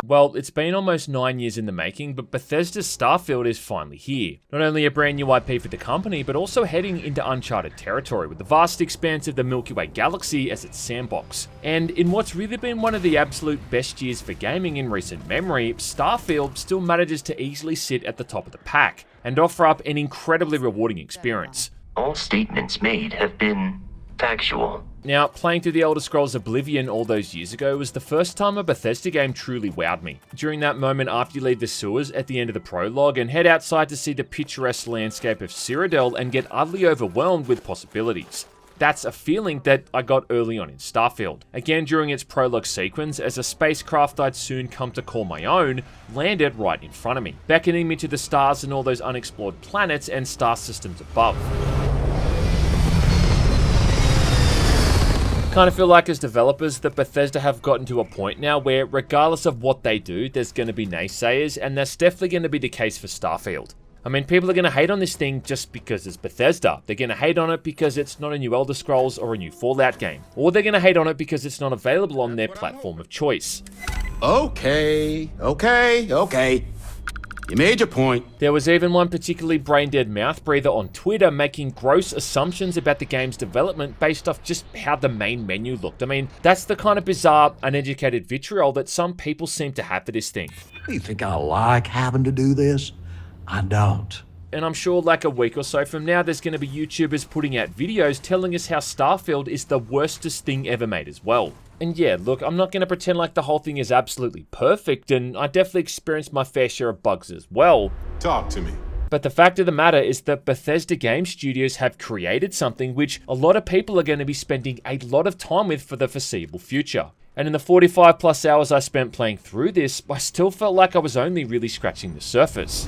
Well, it's been almost 9 years in the making, but Bethesda's Starfield is finally here. Not only a brand new IP for the company, but also heading into uncharted territory with the vast expanse of the Milky Way galaxy as its sandbox. And in what's really been one of the absolute best years for gaming in recent memory, Starfield still manages to easily sit at the top of the pack and offer up an incredibly rewarding experience. All statements made have been factual. Now, playing through the Elder Scrolls Oblivion all those years ago was the first time a Bethesda game truly wowed me. During that moment after you leave the sewers at the end of the prologue and head outside to see the picturesque landscape of Cyrodiil and get utterly overwhelmed with possibilities. That's a feeling that I got early on in Starfield. Again during its prologue sequence, as a spacecraft I'd soon come to call my own landed right in front of me, beckoning me to the stars and all those unexplored planets and star systems above. Kind of feel like as developers that Bethesda have gotten to a point now where regardless of what they do, there's going to be naysayers, and that's definitely going to be the case for Starfield. I mean, people are going to hate on this thing just because it's Bethesda. They're going to hate on it because it's not a new Elder Scrolls or a new Fallout game. Or they're going to hate on it because it's not available on their platform of choice. Okay. You made your point. There was even one particularly brain-dead mouth breather on Twitter making gross assumptions about the game's development based off just how the main menu looked. I mean, that's the kind of bizarre, uneducated vitriol that some people seem to have for this thing. You think I like having to do this? I don't. And I'm sure like a week or so from now, there's going to be YouTubers putting out videos telling us how Starfield is the worstest thing ever made as well. And yeah, look, I'm not going to pretend like the whole thing is absolutely perfect, and I definitely experienced my fair share of bugs as well. Talk to me. But the fact of the matter is that Bethesda game studios have created something which a lot of people are going to be spending a lot of time with for the foreseeable future. And in the 45 plus hours I spent playing through this, I still felt like I was only really scratching the surface.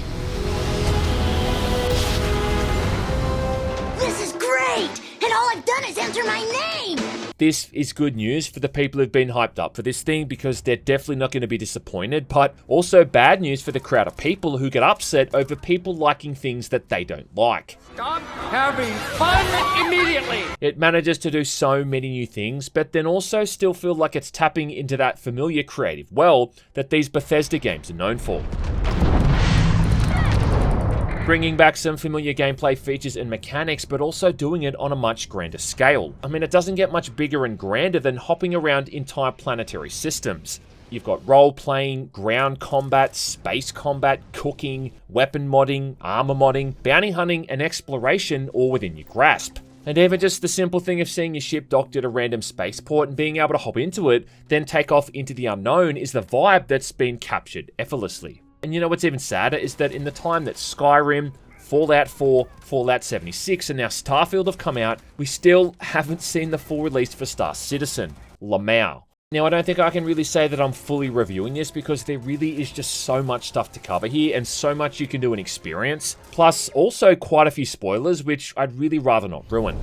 This is great! And all I've done is enter my name! This is good news for the people who've been hyped up for this thing because they're definitely not going to be disappointed, but also bad news for the crowd of people who get upset over people liking things that they don't like. Stop having fun immediately! It manages to do so many new things, but then also still feel like it's tapping into that familiar creative well that these Bethesda games are known for. Bringing back some familiar gameplay features and mechanics, but also doing it on a much grander scale. I mean, it doesn't get much bigger and grander than hopping around entire planetary systems. You've got role-playing, ground combat, space combat, cooking, weapon modding, armor modding, bounty hunting, and exploration all within your grasp. And even just the simple thing of seeing your ship docked at a random spaceport and being able to hop into it, then take off into the unknown is the vibe that's been captured effortlessly. And you know what's even sadder is that in the time that Skyrim, Fallout 4, Fallout 76, and now Starfield have come out, we still haven't seen the full release for Star Citizen, Lamau. Now, I don't think I can really say that I'm fully reviewing this because there really is just so much stuff to cover here and so much you can do and experience, plus also quite a few spoilers, which I'd really rather not ruin.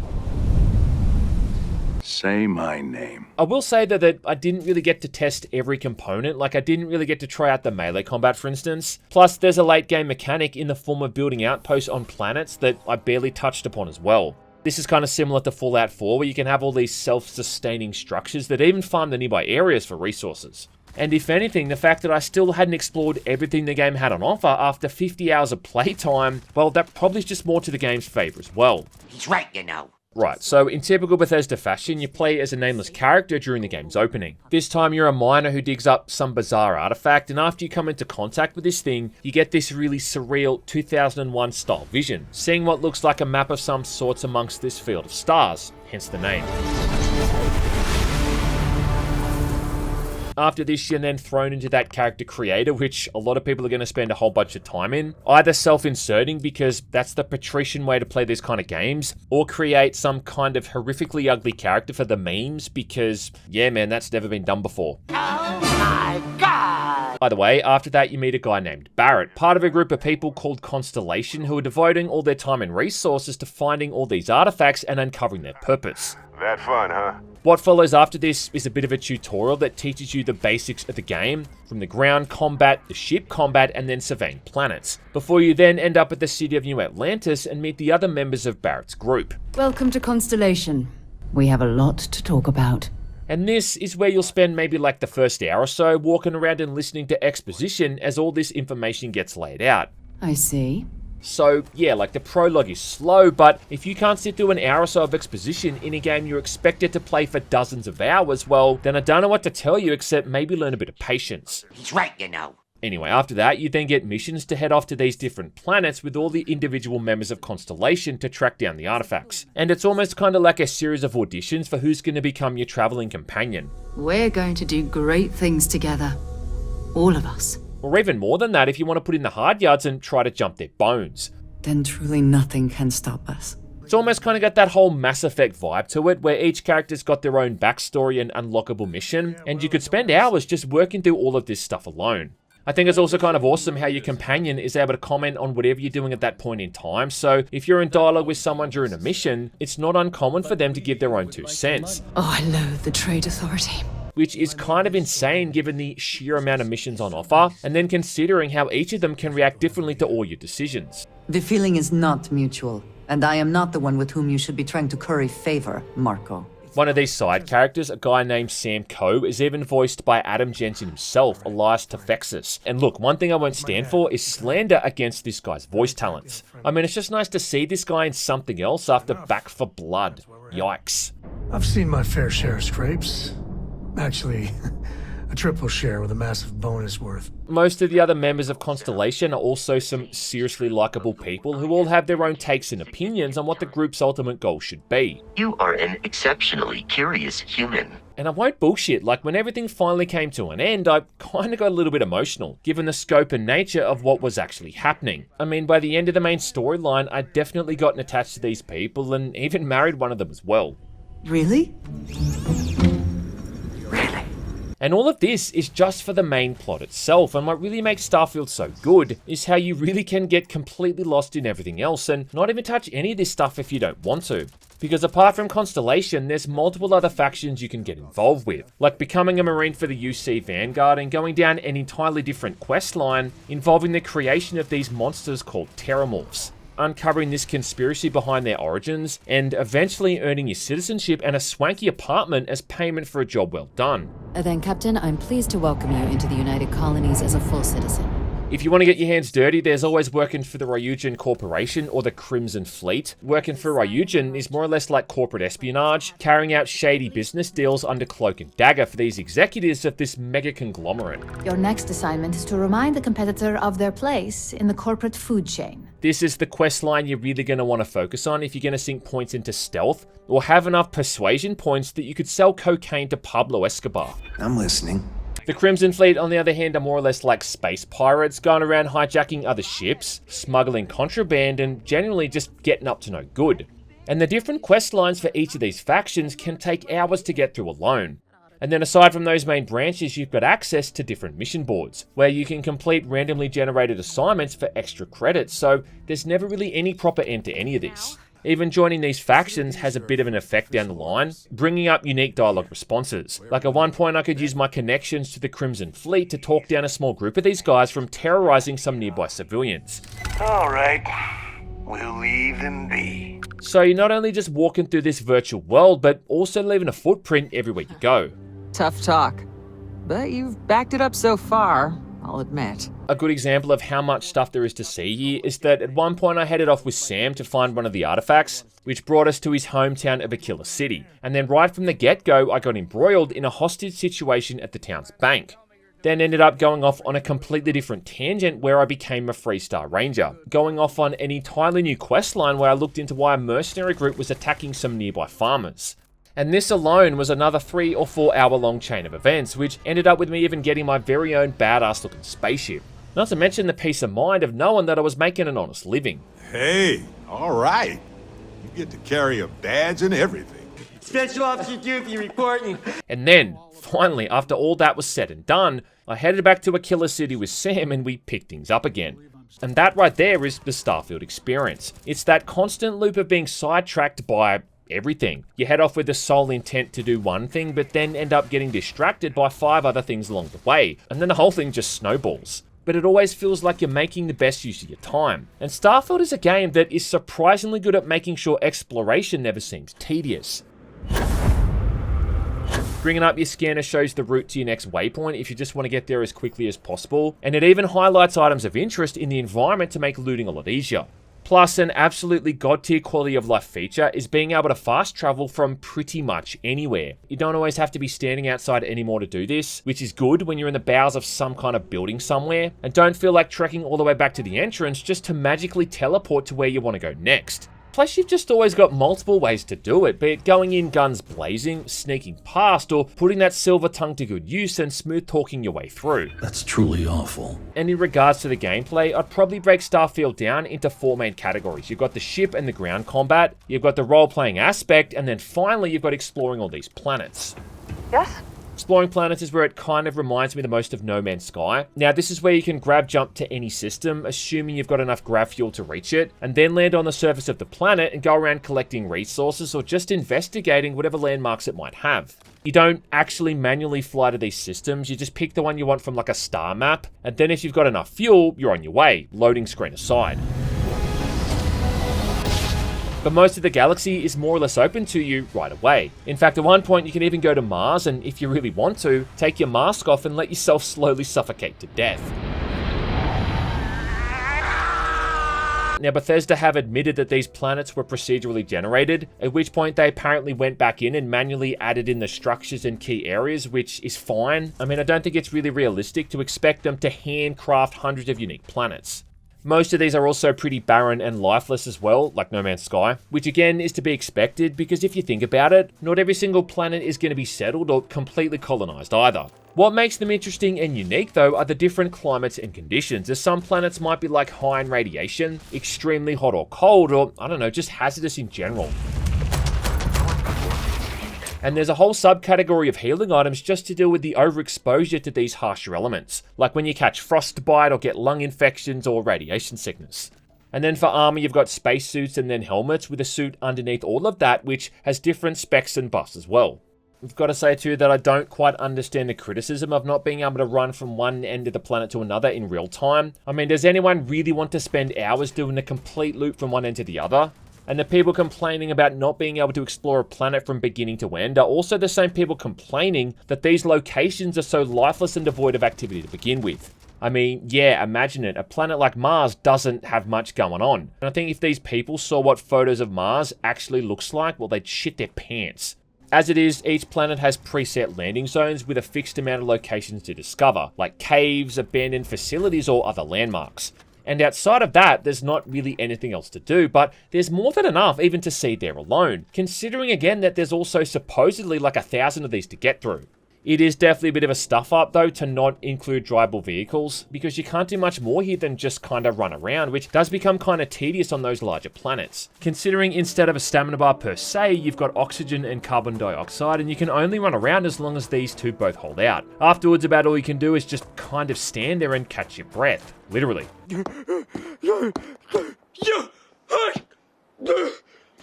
Say my name. I will say that I didn't really get to test every component, like I didn't really get to try out the melee combat for instance. Plus there's a late game mechanic in the form of building outposts on planets that I barely touched upon as well. This is kind of similar to Fallout 4 where you can have all these self-sustaining structures that even farm the nearby areas for resources. And if anything, the fact that I still hadn't explored everything the game had on offer after 50 hours of playtime, well that probably is just more to the game's favour as well. He's right, you know. Right, so in typical Bethesda fashion, you play as a nameless character during the game's opening. This time you're a miner who digs up some bizarre artifact, and after you come into contact with this thing, you get this really surreal 2001 style vision, seeing what looks like a map of some sorts amongst this field of stars, hence the name. After this, you're then thrown into that character creator, which a lot of people are going to spend a whole bunch of time in. Either self-inserting, because that's the patrician way to play these kind of games, or create some kind of horrifically ugly character for the memes, because, yeah man, that's never been done before. Oh my god! By the way, after that you meet a guy named Barrett, part of a group of people called Constellation who are devoting all their time and resources to finding all these artifacts and uncovering their purpose. That fun, huh? What follows after this is a bit of a tutorial that teaches you the basics of the game, from the ground combat, the ship combat, and then surveying planets, before you then end up at the city of New Atlantis and meet the other members of Barrett's group. Welcome to Constellation. We have a lot to talk about. And this is where you'll spend maybe like the first hour or so walking around and listening to exposition as all this information gets laid out. I see. So yeah, like the prologue is slow, but if you can't sit through an hour or so of exposition in a game you're expected to play for dozens of hours, well, then I don't know what to tell you except maybe learn a bit of patience. He's right, you know. Anyway, after that, you then get missions to head off to these different planets with all the individual members of Constellation to track down the artifacts. And it's almost kind of like a series of auditions for who's going to become your traveling companion. We're going to do great things together. All of us. Or even more than that if you want to put in the hard yards and try to jump their bones. Then truly nothing can stop us. It's almost kind of got that whole Mass Effect vibe to it, where each character's got their own backstory and unlockable mission, and you could spend hours just working through all of this stuff alone. I think it's also kind of awesome how your companion is able to comment on whatever you're doing at that point in time, so if you're in dialogue with someone during a mission, it's not uncommon for them to give their own 2 cents. Oh, I loathe the Trade Authority. Which is kind of insane given the sheer amount of missions on offer, and then considering how each of them can react differently to all your decisions. The feeling is not mutual, and I am not the one with whom you should be trying to curry favor, Marco. One of these side characters, a guy named Sam Coe, is even voiced by Adam Jensen himself, Elias Tefexis. And look, one thing I won't stand for is slander against this guy's voice talents. I mean, it's just nice to see this guy in something else after Back for Blood. Yikes. I've seen my fair share of scrapes. Actually, a triple share with a massive bonus worth. Most of the other members of Constellation are also some seriously likable people who all have their own takes and opinions on what the group's ultimate goal should be. You are an exceptionally curious human. And I won't bullshit, like when everything finally came to an end, I kinda got a little bit emotional, given the scope and nature of what was actually happening. I mean, by the end of the main storyline, I'd definitely gotten attached to these people and even married one of them as well. Really? And all of this is just for the main plot itself, and what really makes Starfield so good is how you really can get completely lost in everything else and not even touch any of this stuff if you don't want to. Because apart from Constellation, there's multiple other factions you can get involved with, like becoming a Marine for the UC Vanguard and going down an entirely different quest line involving the creation of these monsters called Terramorphs, uncovering this conspiracy behind their origins, and eventually earning your citizenship and a swanky apartment as payment for a job well done. Then, Captain, I'm pleased to welcome you into the United Colonies as a full citizen. If you want to get your hands dirty, there's always working for the Ryujin Corporation or the Crimson Fleet. Working for Ryujin is more or less like corporate espionage, carrying out shady business deals under cloak and dagger for these executives of this mega conglomerate. Your next assignment is to remind the competitor of their place in the corporate food chain. This is the quest line you're really going to want to focus on if you're going to sink points into stealth, or have enough persuasion points that you could sell cocaine to Pablo Escobar. I'm listening. The Crimson Fleet, on the other hand, are more or less like space pirates, going around hijacking other ships, smuggling contraband, and generally just getting up to no good. And the different quest lines for each of these factions can take hours to get through alone. And then aside from those main branches, you've got access to different mission boards, where you can complete randomly generated assignments for extra credits, so there's never really any proper end to any of this. Even joining these factions has a bit of an effect down the line, bringing up unique dialogue responses. Like at one point I could use my connections to the Crimson Fleet to talk down a small group of these guys from terrorizing some nearby civilians. Alright, we'll leave them be. So you're not only just walking through this virtual world, but also leaving a footprint everywhere you go. Tough talk, but you've backed it up so far, I'll admit. A good example of how much stuff there is to see here is that at one point I headed off with Sam to find one of the artifacts, which brought us to his hometown of Aquila City. And then right from the get-go, I got embroiled in a hostage situation at the town's bank. Then ended up going off on a completely different tangent where I became a Freestar Ranger, going off on an entirely new quest line where I looked into why a mercenary group was attacking some nearby farmers. And this alone was another 3 or 4 hour long chain of events, which ended up with me even getting my very own badass looking spaceship. Not to mention the peace of mind of knowing that I was making an honest living. Hey, alright. You get to carry a badge and everything. Special Officer Doofy reporting. And then, finally, after all that was said and done, I headed back to Aquila City with Sam and we picked things up again. And that right there is the Starfield experience. It's that constant loop of being sidetracked by everything. You head off with the sole intent to do one thing, but then end up getting distracted by 5 other things along the way, and then the whole thing just snowballs. But it always feels like you're making the best use of your time. And Starfield is a game that is surprisingly good at making sure exploration never seems tedious. Bringing up your scanner shows the route to your next waypoint if you just want to get there as quickly as possible, and it even highlights items of interest in the environment to make looting a lot easier. Plus, an absolutely god-tier quality of life feature is being able to fast travel from pretty much anywhere. You don't always have to be standing outside anymore to do this, which is good when you're in the bowels of some kind of building somewhere, and don't feel like trekking all the way back to the entrance just to magically teleport to where you want to go next. Plus, you've just always got multiple ways to do it, be it going in guns blazing, sneaking past, or putting that silver tongue to good use and smooth talking your way through. That's truly awful. And in regards to the gameplay, I'd probably break Starfield down into 4 main categories. You've got the ship and the ground combat, you've got the role-playing aspect, and then finally you've got exploring all these planets. Yes? Exploring planets is where it kind of reminds me the most of No Man's Sky. Now, this is where you can grab jump to any system, assuming you've got enough grav fuel to reach it, and then land on the surface of the planet and go around collecting resources or just investigating whatever landmarks it might have. You don't actually manually fly to these systems, you just pick the one you want from like a star map, and then if you've got enough fuel, you're on your way, loading screen aside. But most of the galaxy is more or less open to you right away. In fact, at one point you can even go to Mars and, if you really want to, take your mask off and let yourself slowly suffocate to death. Now, Bethesda have admitted that these planets were procedurally generated, at which point they apparently went back in and manually added in the structures and key areas, which is fine. I mean, I don't think it's really realistic to expect them to handcraft hundreds of unique planets. Most of these are also pretty barren and lifeless as well, like No Man's Sky, which again is to be expected because if you think about it, not every single planet is going to be settled or completely colonized either. What makes them interesting and unique though are the different climates and conditions, as some planets might be like high in radiation, extremely hot or cold, or I don't know, just hazardous in general. And there's a whole subcategory of healing items just to deal with the overexposure to these harsher elements, like when you catch frostbite or get lung infections or radiation sickness. And then for armor, you've got spacesuits and then helmets with a suit underneath all of that, which has different specs and buffs as well. I've got to say too that I don't quite understand the criticism of not being able to run from one end of the planet to another in real time. I mean, does anyone really want to spend hours doing a complete loop from one end to the other? And the people complaining about not being able to explore a planet from beginning to end are also the same people complaining that these locations are so lifeless and devoid of activity to begin with. I mean, yeah, imagine it. A planet like Mars doesn't have much going on. And I think if these people saw what photos of Mars actually looks like, well, they'd shit their pants. As it is, each planet has preset landing zones with a fixed amount of locations to discover, like caves, abandoned facilities, or other landmarks. And outside of that, there's not really anything else to do, but there's more than enough even to see there alone, considering again that there's also supposedly like 1,000 of these to get through. It is definitely a bit of a stuff up though to not include drivable vehicles, because you can't do much more here than just kind of run around, which does become kind of tedious on those larger planets. Considering instead of a stamina bar per se, you've got oxygen and carbon dioxide, and you can only run around as long as these two both hold out. Afterwards, about all you can do is just kind of stand there and catch your breath. Literally.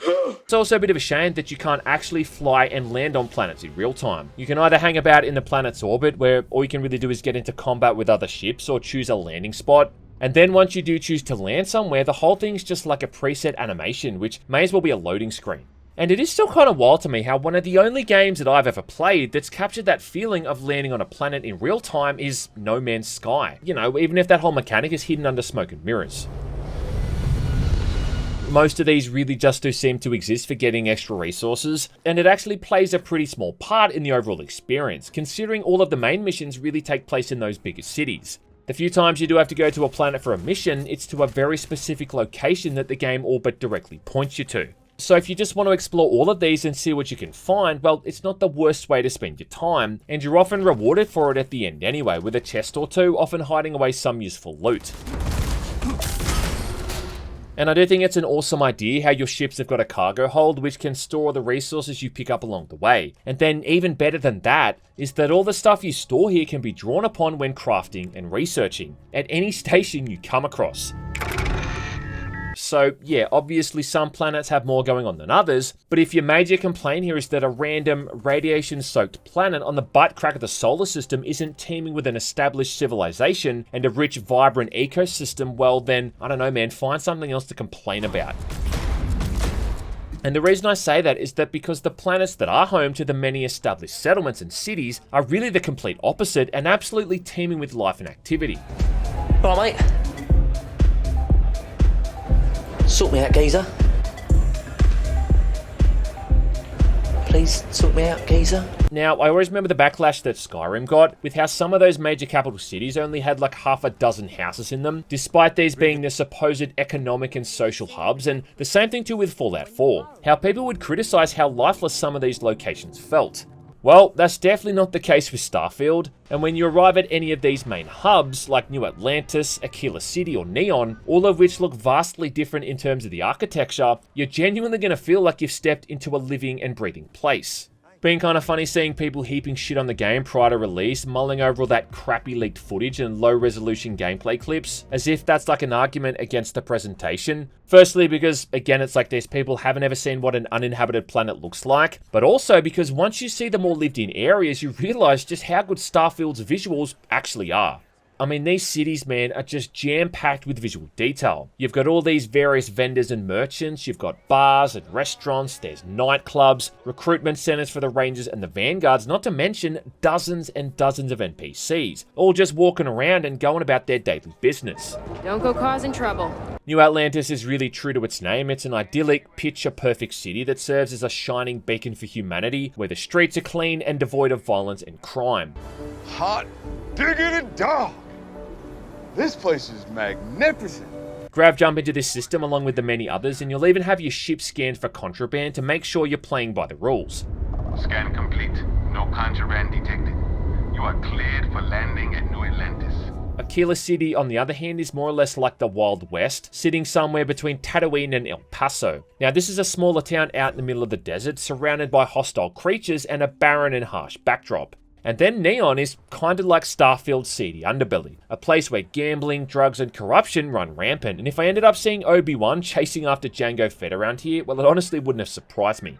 It's also a bit of a shame that you can't actually fly and land on planets in real time. You can either hang about in the planet's orbit, where all you can really do is get into combat with other ships, or choose a landing spot. And then once you do choose to land somewhere, the whole thing's just like a preset animation, which may as well be a loading screen. And it is still kind of wild to me how one of the only games that I've ever played that's captured that feeling of landing on a planet in real time is No Man's Sky. You know, even if that whole mechanic is hidden under smoke and mirrors. Most of these really just do seem to exist for getting extra resources, and it actually plays a pretty small part in the overall experience, considering all of the main missions really take place in those bigger cities. The few times you do have to go to a planet for a mission, it's to a very specific location that the game all but directly points you to. So if you just want to explore all of these and see what you can find, well, it's not the worst way to spend your time, and you're often rewarded for it at the end anyway, with a chest or two, often hiding away some useful loot. And I do think it's an awesome idea how your ships have got a cargo hold which can store the resources you pick up along the way. And then even better than that is that all the stuff you store here can be drawn upon when crafting and researching at any station you come across. So yeah, obviously some planets have more going on than others, but if your major complaint here is that a random radiation-soaked planet on the butt crack of the solar system isn't teeming with an established civilization and a rich, vibrant ecosystem, well then, I don't know man, find something else to complain about. And the reason I say that is that because the planets that are home to the many established settlements and cities are really the complete opposite and absolutely teeming with life and activity. Alright, mate. Sort me out, geezer. Please sort me out, geezer. Now, I always remember the backlash that Skyrim got, with how some of those major capital cities only had like half a dozen houses in them, despite these being the supposed economic and social hubs, and the same thing too with Fallout 4, how people would criticize how lifeless some of these locations felt. Well, that's definitely not the case with Starfield, and when you arrive at any of these main hubs, like New Atlantis, Aquila City, or Neon, all of which look vastly different in terms of the architecture, you're genuinely going to feel like you've stepped into a living and breathing place. Been kind of funny seeing people heaping shit on the game prior to release, mulling over all that crappy leaked footage and low resolution gameplay clips, as if that's like an argument against the presentation. Firstly, because again, it's like these people haven't ever seen what an uninhabited planet looks like, but also because once you see the more lived in areas, you realize just how good Starfield's visuals actually are. I mean, these cities, man, are just jam-packed with visual detail. You've got all these various vendors and merchants, you've got bars and restaurants, there's nightclubs, recruitment centers for the Rangers and the Vanguards, not to mention dozens and dozens of NPCs, all just walking around and going about their daily business. Don't go causing trouble. New Atlantis is really true to its name. It's an idyllic, picture-perfect city that serves as a shining beacon for humanity, where the streets are clean and devoid of violence and crime. Hot diggity dog! This place is magnificent. Grab jump into this system along with the many others, and you'll even have your ship scanned for contraband to make sure you're playing by the rules. Scan complete. No contraband detected. You are cleared for landing at New Atlantis. Aquila City, on the other hand, is more or less like the Wild West, sitting somewhere between Tatooine and El Paso. Now, this is a smaller town out in the middle of the desert, surrounded by hostile creatures and a barren and harsh backdrop. And then Neon is kind of like Starfield's seedy underbelly, a place where gambling, drugs, and corruption run rampant. And if I ended up seeing Obi-Wan chasing after Jango Fett around here, well, it honestly wouldn't have surprised me.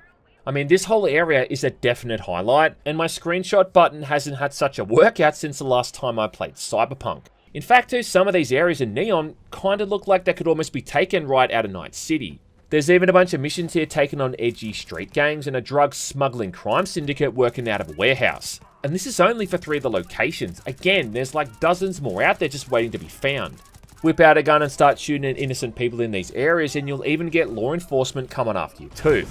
I mean, this whole area is a definite highlight, and my screenshot button hasn't had such a workout since the last time I played Cyberpunk. In fact, too, some of these areas in Neon kind of look like they could almost be taken right out of Night City. There's even a bunch of missions here taken on edgy street gangs and a drug smuggling crime syndicate working out of a warehouse. And this is only for 3 of the locations. Again, there's like dozens more out there just waiting to be found. Whip out a gun and start shooting at innocent people in these areas, and you'll even get law enforcement coming after you too.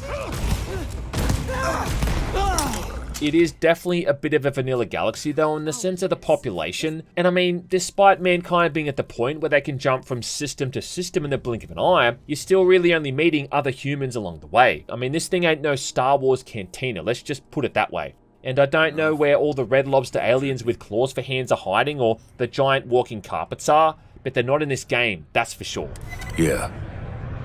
It is definitely a bit of a vanilla galaxy though in the sense of the population, and I mean, despite mankind being at the point where they can jump from system to system in the blink of an eye, you're still really only meeting other humans along the way. I mean, this thing ain't no Star Wars cantina, let's just put it that way. And I don't know where all the red lobster aliens with claws for hands are hiding, or the giant walking carpets are, but they're not in this game, that's for sure. Yeah,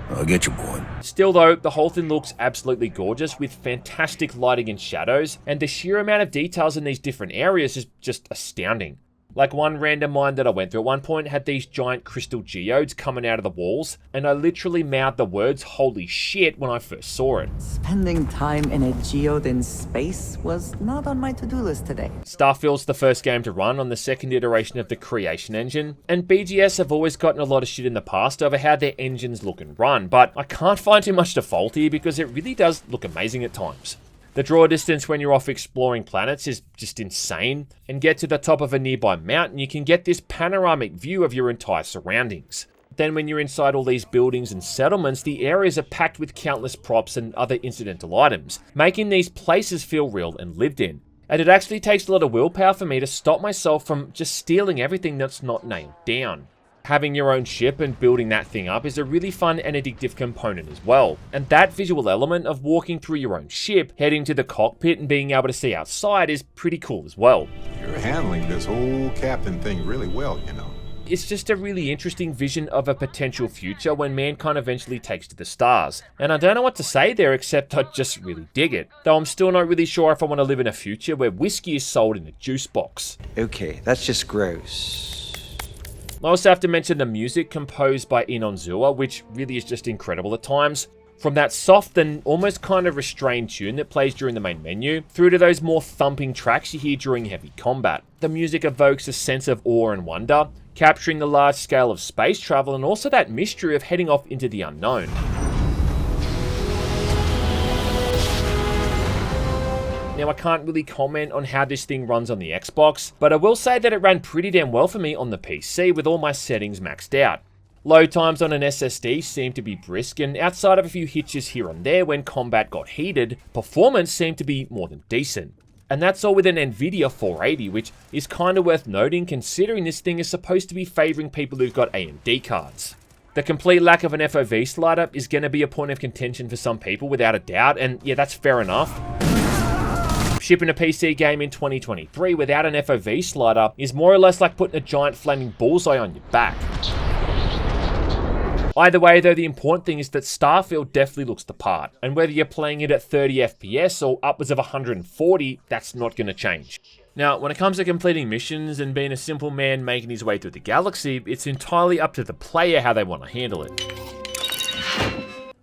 I'll get you, boy. Still though, the whole thing looks absolutely gorgeous with fantastic lighting and shadows, and the sheer amount of details in these different areas is just astounding. Like one random mine that I went through at one point had these giant crystal geodes coming out of the walls, and I literally mouthed the words "holy shit" when I first saw it. Spending time in a geode in space was not on my to-do list today. Starfield's the first game to run on the second iteration of the Creation Engine, and BGS have always gotten a lot of shit in the past over how their engines look and run, but I can't find too much to fault here because it really does look amazing at times. The draw distance when you're off exploring planets is just insane, and get to the top of a nearby mountain, you can get this panoramic view of your entire surroundings. Then when you're inside all these buildings and settlements, the areas are packed with countless props and other incidental items, making these places feel real and lived in. And it actually takes a lot of willpower for me to stop myself from just stealing everything that's not nailed down. Having your own ship and building that thing up is a really fun and addictive component as well. And that visual element of walking through your own ship, heading to the cockpit and being able to see outside is pretty cool as well. You're handling this whole captain thing really well, you know. It's just a really interesting vision of a potential future when mankind eventually takes to the stars. And I don't know what to say there except I just really dig it. Though I'm still not really sure if I want to live in a future where whiskey is sold in a juice box. Okay, that's just gross. I also have to mention the music composed by Inonzua, which really is just incredible at times. From that soft and almost kind of restrained tune that plays during the main menu, through to those more thumping tracks you hear during heavy combat. The music evokes a sense of awe and wonder, capturing the large scale of space travel and also that mystery of heading off into the unknown. Now, I can't really comment on how this thing runs on the Xbox, but I will say that it ran pretty damn well for me on the PC with all my settings maxed out. Load times on an SSD seemed to be brisk, and outside of a few hitches here and there when combat got heated, performance seemed to be more than decent. And that's all with an Nvidia 480, which is kinda worth noting considering this thing is supposed to be favouring people who've got AMD cards. The complete lack of an FOV slider is going to be a point of contention for some people without a doubt, and yeah, that's fair enough. Shipping a PC game in 2023 without an FOV slider is more or less like putting a giant flaming bullseye on your back. Either way though, the important thing is that Starfield definitely looks the part, and whether you're playing it at 30 FPS or upwards of 140, that's not going to change. Now, when it comes to completing missions and being a simple man making his way through the galaxy, it's entirely up to the player how they want to handle it.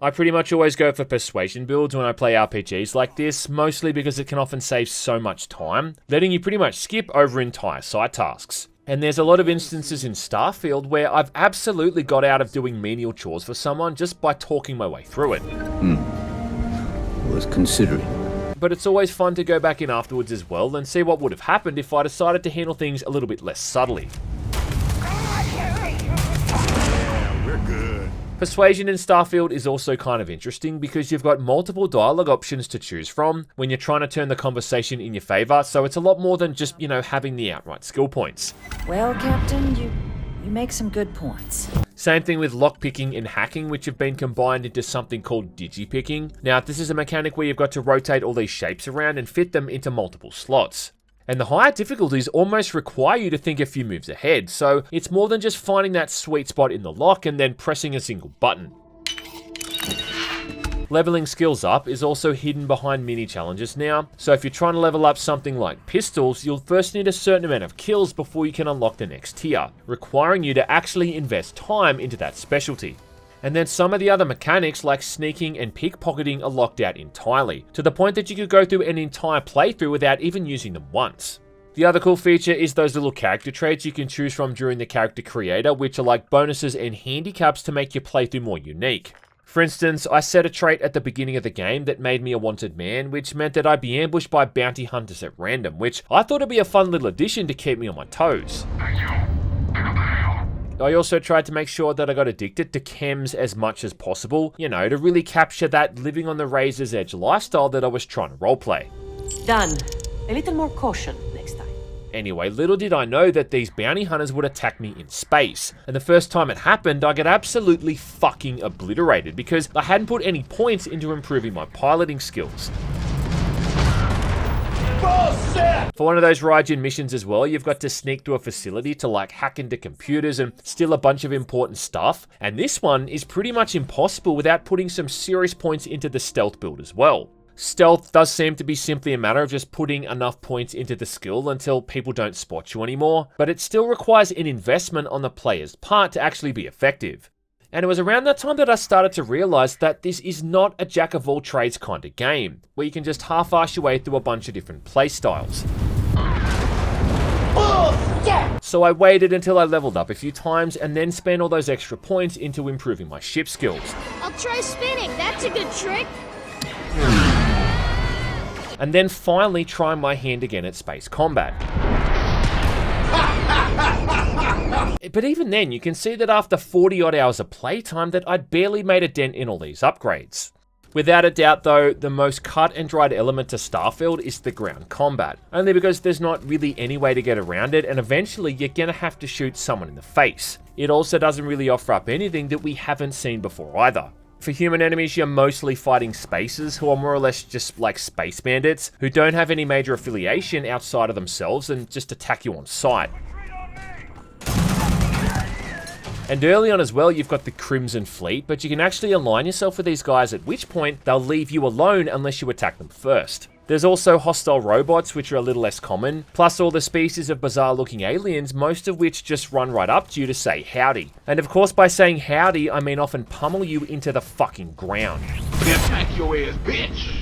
I pretty much always go for persuasion builds when I play RPGs like this, mostly because it can often save so much time, letting you pretty much skip over entire side tasks. And there's a lot of instances in Starfield where I've absolutely got out of doing menial chores for someone just by talking my way through it. Was considering. But it's always fun to go back in afterwards as well and see what would have happened if I decided to handle things a little bit less subtly. Yeah, we're good. Persuasion in Starfield is also kind of interesting because you've got multiple dialogue options to choose from when you're trying to turn the conversation in your favor, so it's a lot more than just, having the outright skill points. Well, Captain, you make some good points. Same thing with lockpicking and hacking, which have been combined into something called digipicking. Now, this is a mechanic where you've got to rotate all these shapes around and fit them into multiple slots. And the higher difficulties almost require you to think a few moves ahead, so it's more than just finding that sweet spot in the lock and then pressing a single button. Leveling skills up is also hidden behind mini challenges now, so if you're trying to level up something like pistols, you'll first need a certain amount of kills before you can unlock the next tier, requiring you to actually invest time into that specialty. And then some of the other mechanics like sneaking and pickpocketing are locked out entirely, to the point that you could go through an entire playthrough without even using them once. The other cool feature is those little character traits you can choose from during the character creator, which are like bonuses and handicaps to make your playthrough more unique. For instance, I set a trait at the beginning of the game that made me a wanted man, which meant that I'd be ambushed by bounty hunters at random, which I thought would be a fun little addition to keep me on my toes. I also tried to make sure that I got addicted to chems as much as possible, to really capture that living on the razor's edge lifestyle that I was trying to roleplay. Done. A little more caution next time. Anyway, little did I know that these bounty hunters would attack me in space, and the first time it happened, I got absolutely fucking obliterated because I hadn't put any points into improving my piloting skills. For one of those Raijin missions as well, you've got to sneak to a facility to hack into computers and steal a bunch of important stuff, and this one is pretty much impossible without putting some serious points into the stealth build as well. Stealth does seem to be simply a matter of just putting enough points into the skill until people don't spot you anymore, but it still requires an investment on the player's part to actually be effective. And it was around that time that I started to realize that this is not a jack-of-all-trades kind of game, where you can just half-arse your way through a bunch of different playstyles. So I waited until I leveled up a few times and then spent all those extra points into improving my ship skills. I'll try spinning. That's a good trick. And then finally trying my hand again at space combat. But even then, you can see that after 40 odd hours of playtime that I'd barely made a dent in all these upgrades. Without a doubt though, the most cut and dried element to Starfield is the ground combat, only because there's not really any way to get around it and eventually you're gonna have to shoot someone in the face. It also doesn't really offer up anything that we haven't seen before either. For human enemies, you're mostly fighting spacers who are more or less just like space bandits, who don't have any major affiliation outside of themselves and just attack you on sight. And early on as well, you've got the Crimson Fleet, but you can actually align yourself with these guys, at which point they'll leave you alone unless you attack them first. There's also hostile robots, which are a little less common, plus all the species of bizarre-looking aliens, most of which just run right up to you to say howdy. And of course, by saying howdy, I mean often pummel you into the fucking ground. Attack your ass, bitch!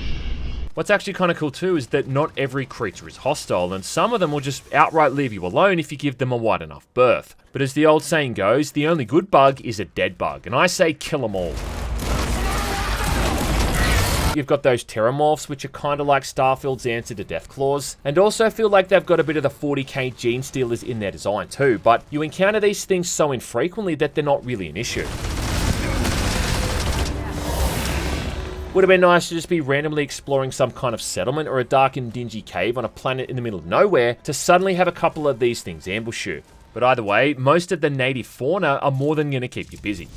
What's actually kind of cool too is that not every creature is hostile, and some of them will just outright leave you alone if you give them a wide enough berth. But as the old saying goes, the only good bug is a dead bug, and I say kill them all. You've got those Terramorphs, which are kind of like Starfield's answer to Deathclaws, and also feel like they've got a bit of the 40k gene stealers in their design too, but you encounter these things so infrequently that they're not really an issue. Would have been nice to just be randomly exploring some kind of settlement or a dark and dingy cave on a planet in the middle of nowhere to suddenly have a couple of these things ambush you. But either way, most of the native fauna are more than going to keep you busy.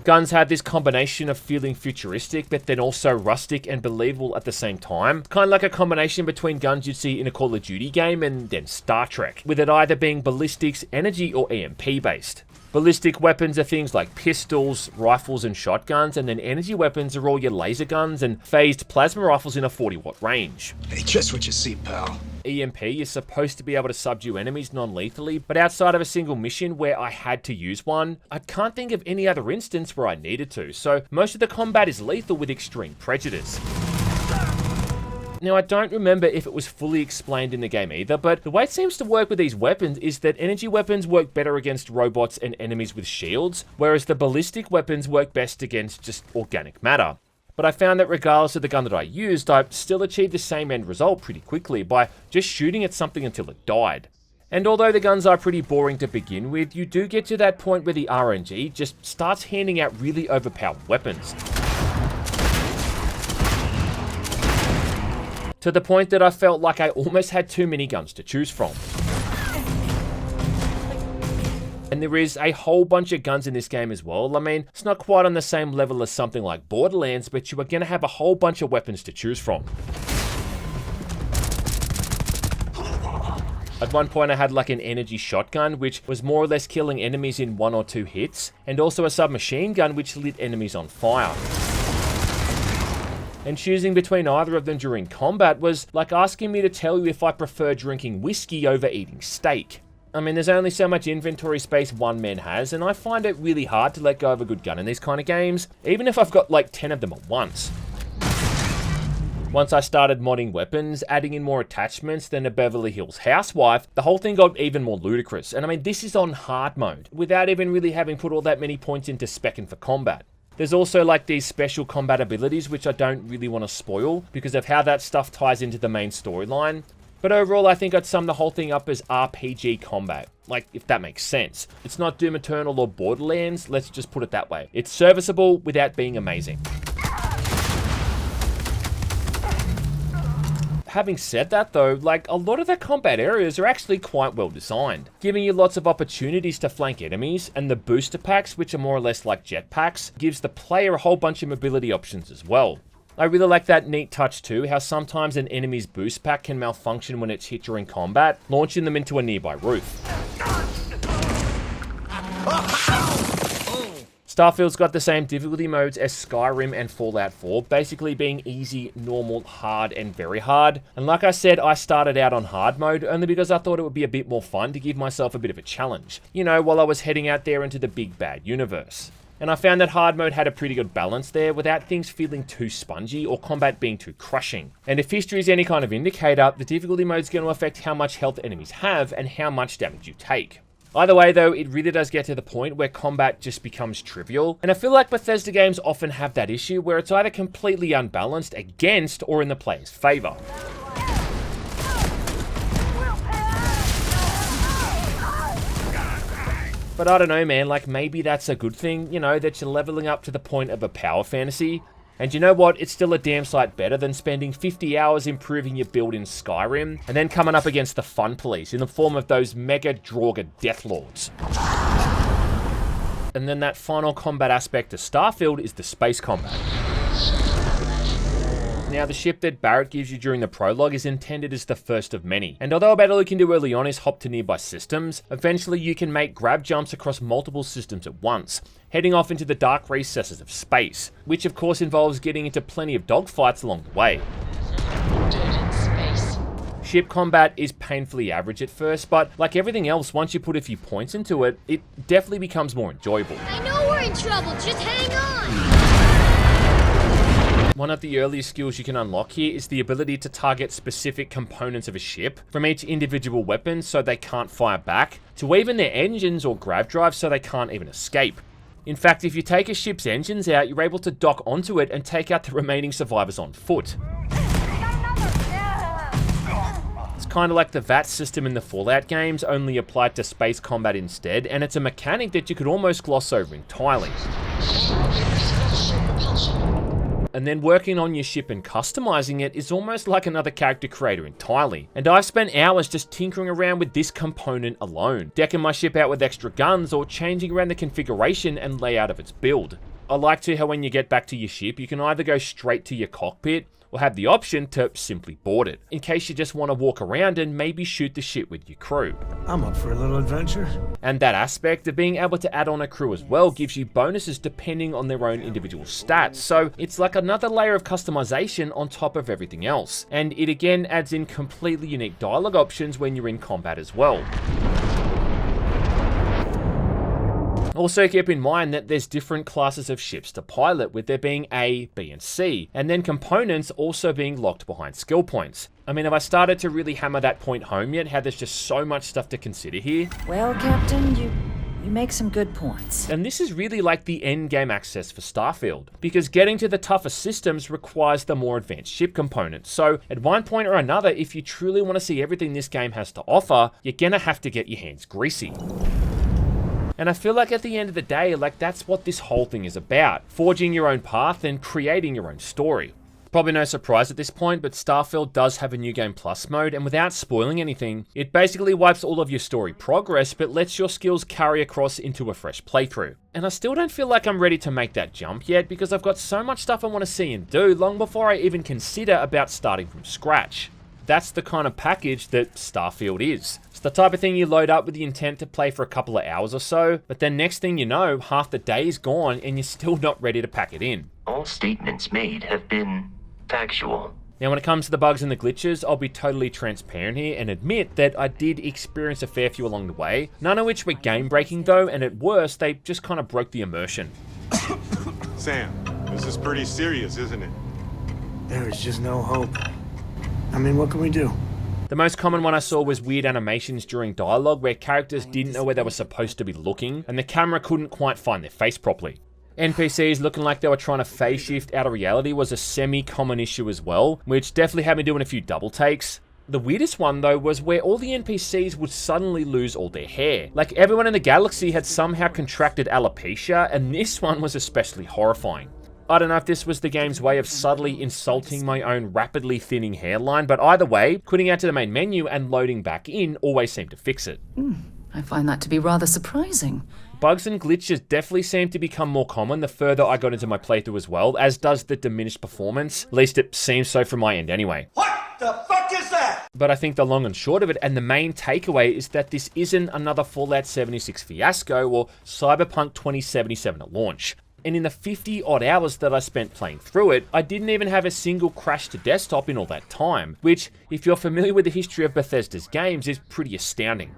Guns have this combination of feeling futuristic, but then also rustic and believable at the same time. Kind of like a combination between guns you'd see in a Call of Duty game and then Star Trek, with it either being ballistics, energy, or EMP based. Ballistic weapons are things like pistols, rifles, and shotguns, and then energy weapons are all your laser guns and phased plasma rifles in a 40-watt range. Hey, just what you see, pal. EMP is supposed to be able to subdue enemies non-lethally, but outside of a single mission where I had to use one, I can't think of any other instance where I needed to, so most of the combat is lethal with extreme prejudice. Now, I don't remember if it was fully explained in the game either, but the way it seems to work with these weapons is that energy weapons work better against robots and enemies with shields, whereas the ballistic weapons work best against just organic matter. But I found that regardless of the gun that I used, I still achieved the same end result pretty quickly by just shooting at something until it died. And although the guns are pretty boring to begin with, you do get to that point where the RNG just starts handing out really overpowered weapons. To the point that I felt like I almost had too many guns to choose from. And there is a whole bunch of guns in this game as well. I mean, it's not quite on the same level as something like Borderlands, but you are going to have a whole bunch of weapons to choose from. At one point I had like an energy shotgun, which was more or less killing enemies in 1 or 2 hits, and also a submachine gun which lit enemies on fire. And choosing between either of them during combat was like asking me to tell you if I prefer drinking whiskey over eating steak. I mean, there's only so much inventory space one man has, and I find it really hard to let go of a good gun in these kind of games, even if I've got like 10 of them at once. Once I started modding weapons, adding in more attachments than a Beverly Hills housewife, the whole thing got even more ludicrous. And I mean, this is on hard mode, without even really having put all that many points into spec'ing for combat. There's also like these special combat abilities which I don't really want to spoil because of how that stuff ties into the main storyline. But overall, I think I'd sum the whole thing up as RPG combat. Like, if that makes sense. It's not Doom Eternal or Borderlands, let's just put it that way. It's serviceable without being amazing. Having said that though, like a lot of the combat areas are actually quite well designed, giving you lots of opportunities to flank enemies, and the booster packs, which are more or less like jetpacks, gives the player a whole bunch of mobility options as well. I really like that neat touch too, how sometimes an enemy's boost pack can malfunction when it's hit during combat, launching them into a nearby roof. Starfield's got the same difficulty modes as Skyrim and Fallout 4, basically being easy, normal, hard, and very hard. And like I said, I started out on hard mode only because I thought it would be a bit more fun to give myself a bit of a challenge, you know, while I was heading out there into the big bad universe. And I found that hard mode had a pretty good balance there without things feeling too spongy or combat being too crushing. And if history is any kind of indicator, the difficulty mode is going to affect how much health enemies have and how much damage you take. Either way though, it really does get to the point where combat just becomes trivial, and I feel like Bethesda games often have that issue where it's either completely unbalanced against or in the player's favour. But I don't know man, like maybe that's a good thing, you know, that you're leveling up to the point of a power fantasy. And you know what, it's still a damn sight better than spending 50 hours improving your build in Skyrim, and then coming up against the fun police in the form of those mega Draugr Deathlords. And then that final combat aspect of Starfield is the space combat. Now, the ship that Barrett gives you during the prologue is intended as the first of many, and although about all you can do early on is hop to nearby systems, eventually you can make grab jumps across multiple systems at once, heading off into the dark recesses of space, which of course involves getting into plenty of dogfights along the way. Ship combat is painfully average at first, but like everything else, once you put a few points into it, it definitely becomes more enjoyable. I know we're in trouble, just hang on! One of the earliest skills you can unlock here is the ability to target specific components of a ship, from each individual weapon so they can't fire back, to even their engines or grav drives so they can't even escape. In fact, if you take a ship's engines out, you're able to dock onto it and take out the remaining survivors on foot. It's kind of like the VAT system in the Fallout games, only applied to space combat instead, and it's a mechanic that you could almost gloss over entirely. And then working on your ship and customizing it is almost like another character creator entirely. And I've spent hours just tinkering around with this component alone, decking my ship out with extra guns or changing around the configuration and layout of its build. I like to how when you get back to your ship, you can either go straight to your cockpit or have the option to simply board it, in case you just want to walk around and maybe shoot the shit with your crew. I'm up for a little adventure. And that aspect of being able to add on a crew as well gives you bonuses depending on their own individual stats, so it's like another layer of customization on top of everything else. And it again adds in completely unique dialogue options when you're in combat as well. Also keep in mind that there's different classes of ships to pilot, with there being A, B and C, and then components also being locked behind skill points. I mean, have I started to really hammer that point home yet, how there's just so much stuff to consider here? Well, Captain, you make some good points. And this is really like the end game access for Starfield, because getting to the tougher systems requires the more advanced ship components. So at one point or another, if you truly want to see everything this game has to offer, you're gonna have to get your hands greasy. And I feel like at the end of the day, like that's what this whole thing is about. Forging your own path and creating your own story. Probably no surprise at this point, but Starfield does have a New Game Plus mode, and without spoiling anything, it basically wipes all of your story progress, but lets your skills carry across into a fresh playthrough. And I still don't feel like I'm ready to make that jump yet, because I've got so much stuff I want to see and do long before I even consider about starting from scratch. That's the kind of package that Starfield is. It's the type of thing you load up with the intent to play for a couple of hours or so, but then next thing you know, half the day is gone and you're still not ready to pack it in. All statements made have been factual. Now when it comes to the bugs and the glitches, I'll be totally transparent here and admit that I did experience a fair few along the way, none of which were game breaking though, and at worst, they just kind of broke the immersion. Sam, this is pretty serious, isn't it? There is just no hope. I mean, what can we do? The most common one I saw was weird animations during dialogue where characters didn't know where they were supposed to be looking and the camera couldn't quite find their face properly. NPCs looking like they were trying to phase shift out of reality was a semi-common issue as well, which definitely had me doing a few double takes. The weirdest one though was where all the NPCs would suddenly lose all their hair. Like everyone in the galaxy had somehow contracted alopecia, and this one was especially horrifying. I don't know if this was the game's way of subtly insulting my own rapidly thinning hairline, but either way, quitting out to the main menu and loading back in always seemed to fix it. I find that to be rather surprising. Bugs and glitches definitely seem to become more common the further I got into my playthrough as well, as does the diminished performance. At least it seems so from my end anyway. What the fuck is that? But I think the long and short of it, and the main takeaway, is that this isn't another Fallout 76 fiasco or Cyberpunk 2077 at launch. And in the 50 odd hours that I spent playing through it, I didn't even have a single crash to desktop in all that time, which, if you're familiar with the history of Bethesda's games, is pretty astounding.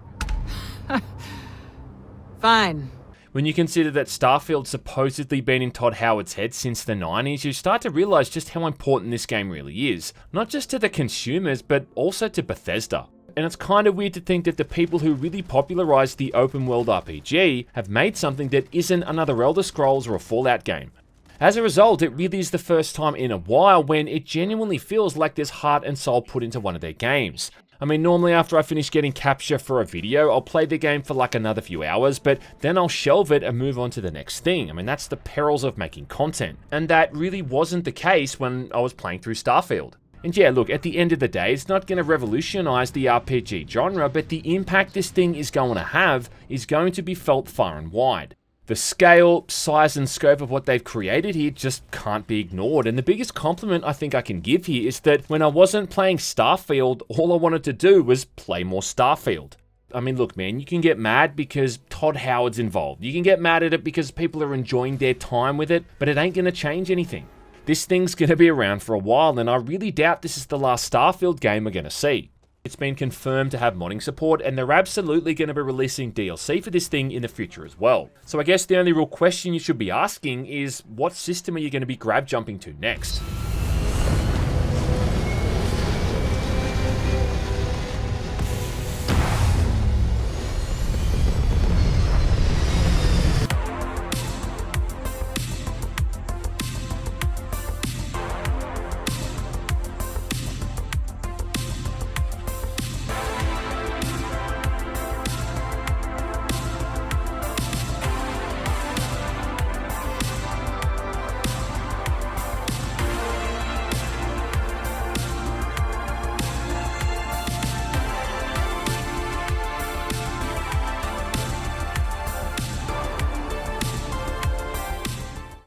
Fine. When you consider that Starfield's supposedly been in Todd Howard's head since the 90s, you start to realize just how important this game really is. Not just to the consumers, but also to Bethesda. And it's kind of weird to think that the people who really popularized the open world RPG have made something that isn't another Elder Scrolls or a Fallout game. As a result, it really is the first time in a while when it genuinely feels like there's heart and soul put into one of their games. I mean, normally after I finish getting capture for a video, I'll play the game for like another few hours, but then I'll shelve it and move on to the next thing. I mean, that's the perils of making content. And that really wasn't the case when I was playing through Starfield. And yeah, look, at the end of the day, it's not going to revolutionize the RPG genre, but the impact this thing is going to have is going to be felt far and wide. The scale, size, and scope of what they've created here just can't be ignored, and the biggest compliment I think I can give here is that when I wasn't playing Starfield, all I wanted to do was play more Starfield. I mean, look, man, you can get mad because Todd Howard's involved. You can get mad at it because people are enjoying their time with it, but it ain't going to change anything. This thing's going to be around for a while, and I really doubt this is the last Starfield game we're going to see. It's been confirmed to have modding support, and they're absolutely going to be releasing DLC for this thing in the future as well. So I guess the only real question you should be asking is, what system are you going to be grab jumping to next?